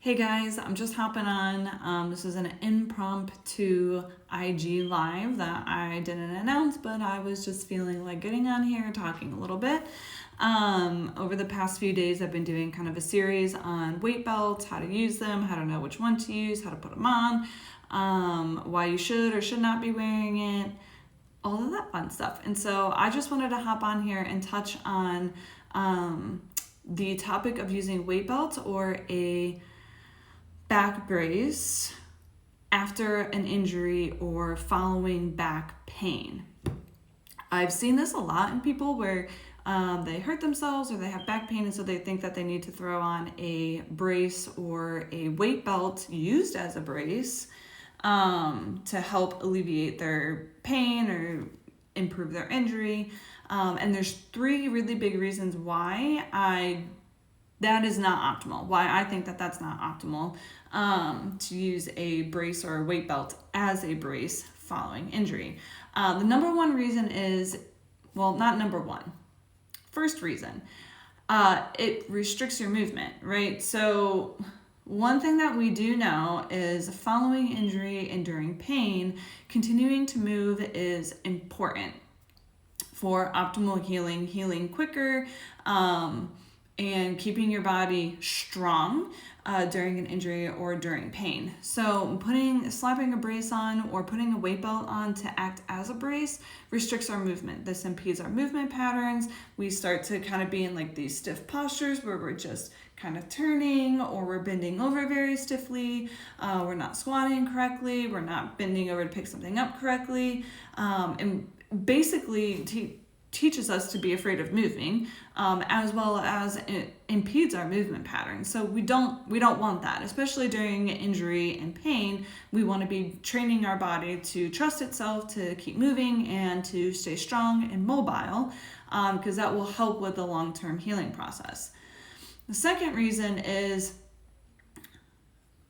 Hey guys, I'm just hopping on. This is an impromptu IG live that I didn't announce, but I was just feeling like getting on here, talking a little bit. Over the past few days, I've been doing kind of a series on weight belts, how to use them, how to know which one to use, how to put them on, why you should or should not be wearing it, all of that fun stuff. And so I just wanted to hop on here and touch on the topic of using weight belts or a back brace after an injury or following back pain. I've seen this a lot in people where they hurt themselves or they have back pain, and so they think that they need to throw on a brace or a weight belt used as a brace to help alleviate their pain or improve their injury. And there's three really big reasons why that is not optimal, why I think that that's not optimal to use a brace or a weight belt as a brace following injury. The number one reason is, well, not number one. First reason, it restricts your movement, right? So one thing that we do know is following injury and during pain, continuing to move is important for optimal healing quicker, and keeping your body strong during an injury or during pain. So slapping a brace on or putting a weight belt on to act as a brace restricts our movement. This impedes our movement patterns. We start to kind of be in like these stiff postures where we're just kind of turning, or we're bending over very stiffly. We're not squatting correctly. We're not bending over to pick something up correctly. And basically teaches us to be afraid of moving, as well as it impedes our movement pattern. So we don't want that, especially during injury and pain. We want to be training our body to trust itself, to keep moving, and to stay strong and mobile, because that will help with the long-term healing process. The second reason is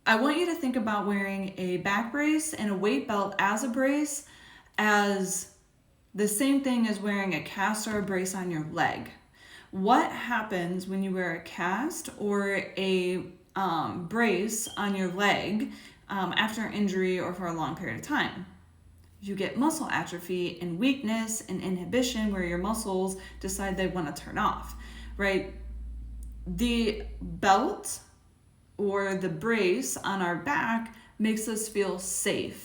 I want you to think about wearing a back brace and a weight belt as a brace as the same thing as wearing a cast or a brace on your leg. What happens when you wear a cast or a brace on your leg after an injury or for a long period of time? You get muscle atrophy and weakness and inhibition where your muscles decide they want to turn off, right? The belt or the brace on our back makes us feel safe.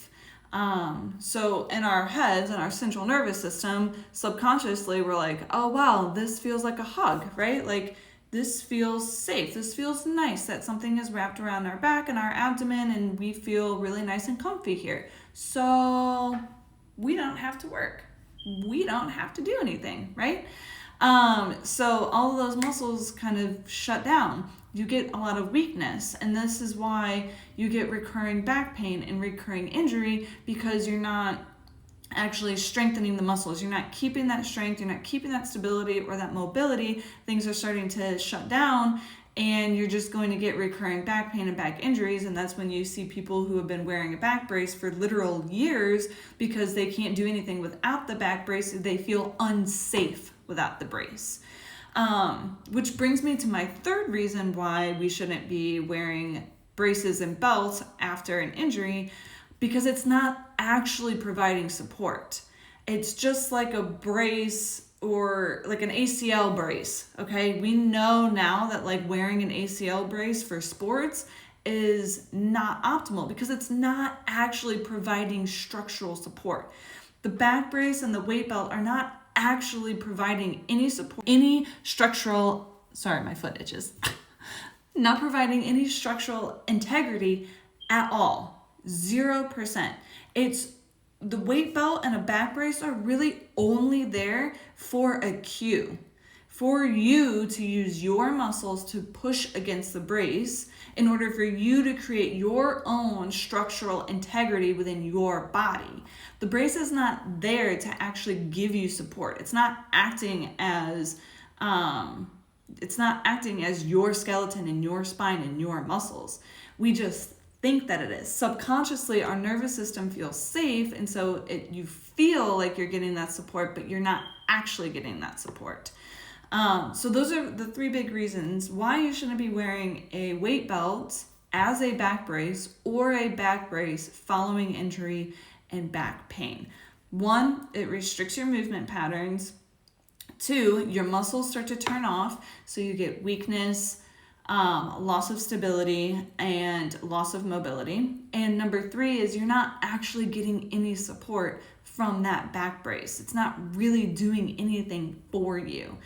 So in our heads, in our central nervous system, subconsciously, we're like, oh, wow, this feels like a hug, right? Like, this feels safe. This feels nice that something is wrapped around our back and our abdomen, and we feel really nice and comfy here. So we don't have to work. We don't have to do anything, right? So all of those muscles kind of shut down. You get a lot of weakness, and this is why you get recurring back pain and recurring injury, because you're not actually strengthening the muscles. You're not keeping that strength, you're not keeping that stability or that mobility. Things are starting to shut down, and you're just going to get recurring back pain and back injuries. And that's when you see people who have been wearing a back brace for literal years because they can't do anything without the back brace. They feel unsafe without the brace. Which brings me to my third reason why we shouldn't be wearing braces and belts after an injury, because it's not actually providing support. It's just like a brace or like an ACL brace, okay? We know now that like wearing an ACL brace for sports is not optimal because it's not actually providing structural support. The back brace and the weight belt are not actually providing any support, any structural, sorry, my foot itches, not providing any structural integrity at all, 0%. It's the weight belt and a back brace are really only there for a cue, for you to use your muscles to push against the brace in order for you to create your own structural integrity within your body. The brace is not there to actually give you support. It's not acting as your skeleton and your spine and your muscles. We just think that it is. Subconsciously, our nervous system feels safe, and so you feel like you're getting that support, but you're not actually getting that support. So those are the three big reasons why you shouldn't be wearing a weight belt as a back brace or a back brace following injury and back pain. 1, it restricts your movement patterns. 2, your muscles start to turn off, so you get weakness, loss of stability, and loss of mobility. And number 3 is you're not actually getting any support from that back brace. It's not really doing anything for you.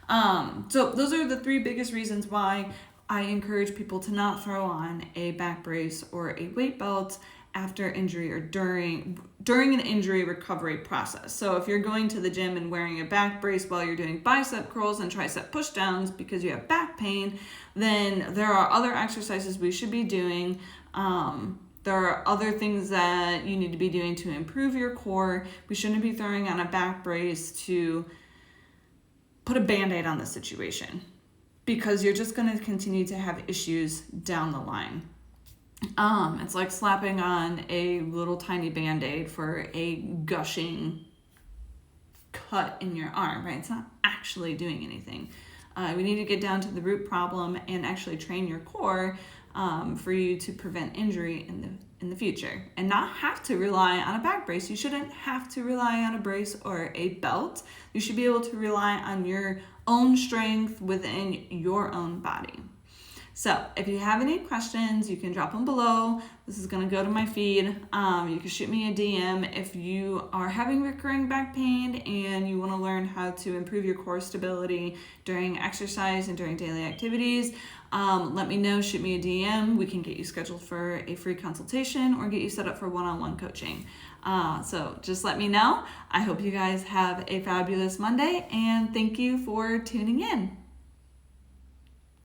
So those are the 3 biggest reasons why I encourage people to not throw on a back brace or a weight belt after injury or during an injury recovery process. So if you're going to the gym and wearing a back brace while you're doing bicep curls and tricep push downs because you have back pain, then there are other exercises we should be doing. There are other things that you need to be doing to improve your core. We shouldn't be throwing on a back brace to put a Band-Aid on the situation, because you're just going to continue to have issues down the line. It's like slapping on a little tiny Band-Aid for a gushing cut in your arm, right? It's not actually doing anything. We need to get down to the root problem and actually train your core for you to prevent injury in the future and not have to rely on a back brace. You shouldn't have to rely on a brace or a belt. You should be able to rely on your own strength within your own body. So if you have any questions, you can drop them below. This is going to go to my feed. You can shoot me a DM if you are having recurring back pain and you want to learn how to improve your core stability during exercise and during daily activities. Let me know, shoot me a DM. We can get you scheduled for a free consultation or get you set up for one-on-one coaching. So just let me know. I hope you guys have a fabulous Monday, and thank you for tuning in.